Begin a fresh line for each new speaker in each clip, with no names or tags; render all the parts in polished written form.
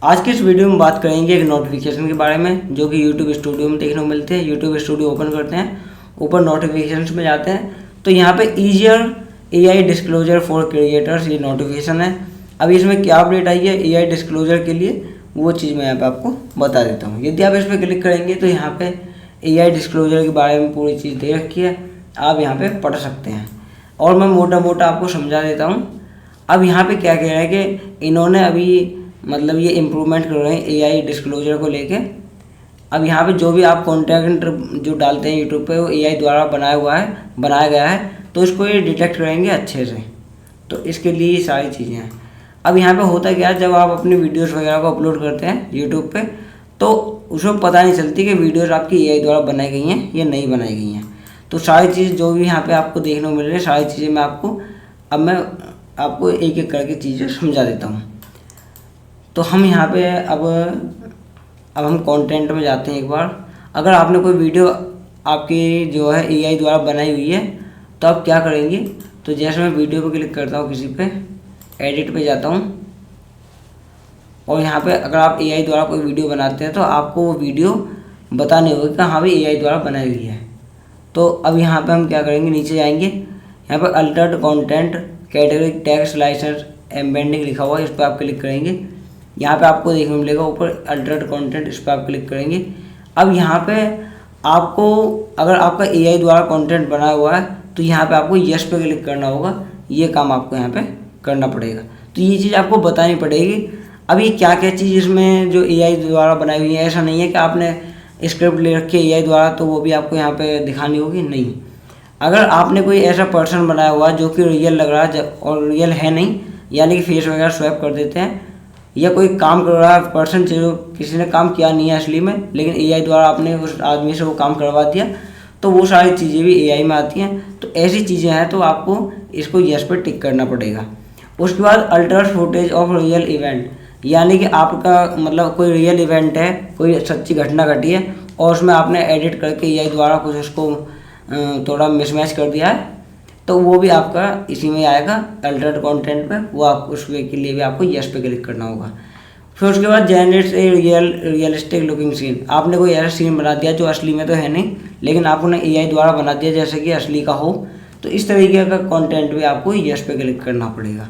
आज के इस वीडियो में बात करेंगे एक नोटिफिकेशन के बारे में जो कि यूट्यूब स्टूडियो में देखने को मिलते हैं। यूट्यूब स्टूडियो ओपन करते हैं, ऊपर नोटिफिकेशंस में जाते हैं तो यहाँ पे easier AI disclosure for creators ये नोटिफिकेशन है। अभी इसमें क्या अपडेट आई है एआई डिस्क्लोजर के लिए, वो चीज़ मैं यहाँ पे आपको बता देता हूँ। यदि आप इस पर क्लिक करेंगे तो यहाँ पे एआई डिस्क्लोजर के बारे में पूरी चीज़ दे रखी है, आप यहाँ पे पढ़ सकते हैं और मैं मोटा मोटा आपको समझा देता हूँ। अब यहाँ पे क्या कह रहा है कि इन्होंने अभी मतलब ये इम्प्रूवमेंट कर रहे हैं एआई डिस्क्लोजर को लेके। अब यहाँ पे जो भी आप कंटेंट जो डालते हैं यूट्यूब पे वो एआई द्वारा बनाया गया है, तो इसको ये डिटेक्ट करेंगे अच्छे से। तो इसके लिए ये सारी चीज़ें हैं। अब यहाँ पे होता क्या है, जब आप अपनी वीडियोस वगैरह को अपलोड करते हैं यूट्यूब पे तो उसमें पता नहीं चलती कि वीडियोस आपकी एआई द्वारा बनाई गई हैं या नहीं बनाई गई हैं। तो सारी चीज़ जो भी यहाँ पे आपको देखने को मिल रही है, सारी चीज़ें मैं आपको एक एक करके चीज़ें समझा देता हूँ। तो हम यहाँ पे अब हम कंटेंट में जाते हैं एक बार। अगर आपने कोई वीडियो आपकी जो है एआई द्वारा बनाई हुई है तो आप क्या करेंगे, तो जैसे मैं वीडियो पे क्लिक करता हूँ, किसी पे एडिट पे जाता हूँ और यहाँ पे अगर आप एआई द्वारा कोई वीडियो बनाते हैं तो आपको वो वीडियो बताने होगी कि हाँ भाई एआई द्वारा बनाई हुई है। तो अब यहाँ पे हम क्या करेंगे, नीचे जाएंगे, यहाँ पे altered content category text licence embedding लिखा हुआ है, इस पर आप क्लिक करेंगे। यहाँ पे आपको देखने को मिलेगा ऊपर अल्टर्ड कंटेंट, इस पर आप क्लिक करेंगे। अब यहाँ पे आपको अगर आपका एआई द्वारा कंटेंट बनाया हुआ है तो यहाँ पे आपको यस पे क्लिक करना होगा। ये काम आपको यहाँ पे करना पड़ेगा। तो ये चीज़ आपको बतानी पड़ेगी। अब ये क्या क्या चीज़ इसमें जो एआई द्वारा बनाई हुई है, ऐसा नहीं है कि आपने स्क्रिप्ट ले रखी है एआई द्वारा तो वो भी आपको यहाँ पे दिखानी होगी, नहीं। अगर आपने कोई ऐसा पर्सन बनाया हुआ जो कि रियल लग रहा है और रियल है नहीं, यानी कि फेस वगैरह स्वैप कर देते हैं, या कोई काम कर रहा है पर्सन जो किसी ने काम किया नहीं है असली में, लेकिन एआई द्वारा आपने उस आदमी से वो काम करवा दिया, तो वो सारी चीज़ें भी एआई में आती हैं। तो ऐसी चीज़ें हैं तो आपको इसको यस पर टिक करना पड़ेगा। उसके बाद alter footage of real event, यानी कि आपका मतलब कोई रियल इवेंट है, कोई सच्ची घटना घटी है और उसमें आपने एडिट करके एआई द्वारा कुछ उसको थोड़ा मिसमैच कर दिया है, तो वो भी आपका इसी में आएगा अल्टर्ड कंटेंट पे। वो आप उस वे के लिए भी आपको यस पे क्लिक करना होगा। फिर उसके बाद जनरेट्स ए रियलिस्टिक लुकिंग सीन, आपने कोई ऐसा सीन बना दिया जो असली में तो है नहीं, लेकिन आपने एआई द्वारा बना दिया जैसे कि असली का हो, तो इस तरीके का कंटेंट भी आपको यस पे क्लिक करना पड़ेगा।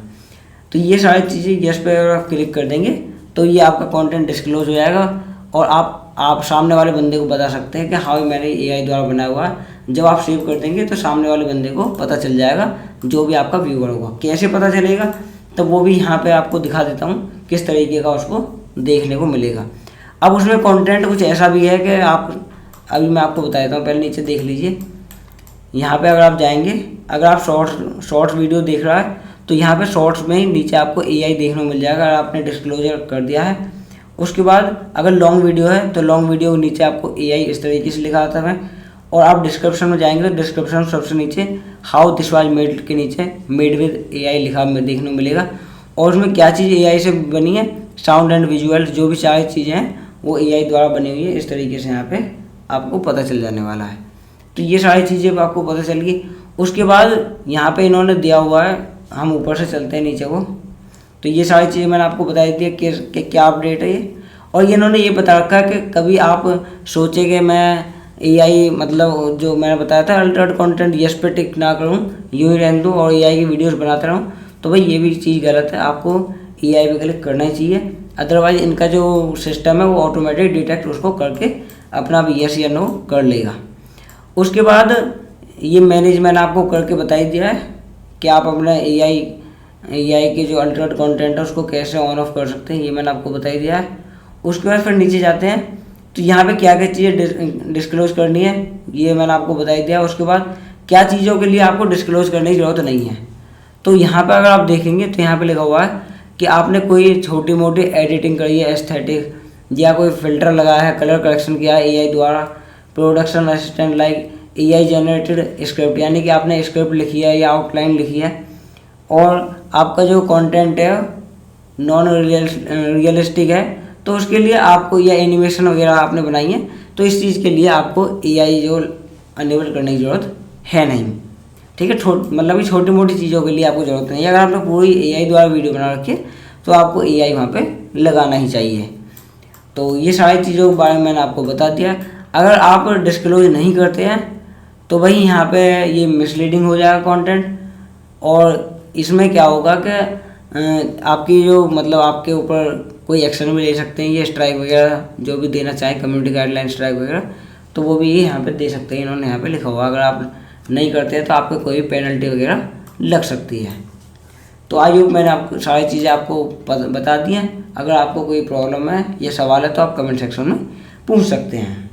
तो ये सारी चीज़ें यस पे अगर आप क्लिक कर देंगे तो ये आपका कंटेंट डिस्क्लोज हो जाएगा और आप सामने वाले बंदे को बता सकते हैं कि हाँ मैंने एआई द्वारा बनाया हुआ है। जब आप सेव कर देंगे तो सामने वाले बंदे को पता चल जाएगा, जो भी आपका व्यूअर होगा। कैसे पता चलेगा, तो वो भी यहाँ पे आपको दिखा देता हूँ किस तरीके का उसको देखने को मिलेगा। अब उसमें कंटेंट कुछ ऐसा भी है कि आप अभी मैं आपको बता देता हूँ, पहले नीचे देख लीजिए। यहाँ पे अगर आप जाएंगे, अगर आप शॉर्ट्स वीडियो देख रहा है तो यहाँ पे शॉर्ट्स में ही नीचे आपको एआई देखने को मिल जाएगा अगर आपने डिस्क्लोजर कर दिया है। उसके बाद अगर लॉन्ग वीडियो है तो लॉन्ग वीडियो के नीचे आपको एआई इस तरीके से लिखा आता है। और आप डिस्क्रिप्शन में जाएंगे तो डिस्क्रिप्शन में सबसे नीचे हाउ दिस वाज मेड के नीचे मेड विद एआई लिखा देखने को मिलेगा। और उसमें क्या चीज़ एआई से बनी है, साउंड एंड विजुअल, जो भी सारी चीज़ें हैं वो एआई द्वारा बनी हुई है। इस तरीके से यहाँ पे आपको पता चल जाने वाला है। तो ये सारी चीज़ें आपको पता चल गई। उसके बाद यहाँ पे इन्होंने दिया हुआ है, हम ऊपर से चलते हैं नीचे को, तो ये सारी चीज़ें मैंने आपको बता दी है कि क्या अपडेट है ये। और ये इन्होंने ये बता रखा है कि कभी आप सोचे कि मैं एआई मतलब जो मैंने बताया था अल्टर्ड कंटेंट यस पे टिक ना करूँ, यूँ ही रहने दूँ और एआई की वीडियोस बनाता रहूँ, तो भाई ये भी चीज़ गलत है। आपको एआई पे क्लिक करना ही चाहिए, अदरवाइज इनका जो सिस्टम है वो ऑटोमेटिक डिटेक्ट उसको करके अपना भी यस या नो कर लेगा। उसके बाद ये मैनेज मैंने आपको करके बता ही दिया है कि आप अपना एआई के जो अल्टर्ड कंटेंट है उसको कैसे ऑन ऑफ कर सकते हैं, ये मैंने आपको बता ही दिया है। उसके बाद फिर नीचे जाते हैं तो यहाँ पे क्या क्या चीज़ें डिस्क्लोज करनी है ये मैंने आपको बता ही दिया। उसके बाद क्या चीज़ों के लिए आपको डिस्क्लोज करने की ज़रूरत नहीं है, तो यहाँ पे अगर आप देखेंगे तो यहाँ पे लिखा हुआ है कि आपने कोई छोटी मोटी एडिटिंग करी है, एस्थेटिक, या कोई फिल्टर लगाया है, कलर करेक्शन किया है एआई द्वारा, production assistant like AI generated script, यानी कि आपने स्क्रिप्ट लिखी है या आउटलाइन लिखी है, और आपका जो कंटेंट है नॉन रियलिस्टिक है तो उसके लिए आपको, या एनिमेशन वगैरह आपने बनाई है तो इस चीज़ के लिए आपको एआई जो अनेबल करने की ज़रूरत है नहीं। ठीक है, मतलब कि छोटी मोटी चीज़ों के लिए आपको ज़रूरत नहीं है। अगर आपने पूरी एआई द्वारा वीडियो बना रखी है तो आपको एआई वहाँ पे लगाना ही चाहिए। तो ये सारी चीज़ों के बारे में मैंने आपको बता दिया। अगर आप डिस्क्लोज नहीं करते हैं तो भाई यहाँ पे ये मिसलीडिंग हो जाएगा कंटेंट, और इसमें क्या होगा कि आपकी जो मतलब आपके ऊपर कोई एक्शन भी ले सकते हैं, ये स्ट्राइक वगैरह जो भी देना चाहे, कम्युनिटी गाइडलाइन स्ट्राइक वगैरह, तो वो भी यहाँ पे दे सकते हैं। इन्होंने यहाँ पे लिखा हुआ, अगर आप नहीं करते हैं तो आपको कोई भी पेनल्टी वगैरह लग सकती है। तो आई होप मैंने आपको सारी चीज़ें आपको बता दी हैं। अगर आपको कोई प्रॉब्लम है या सवाल है तो आप कमेंट सेक्शन में पूछ सकते हैं।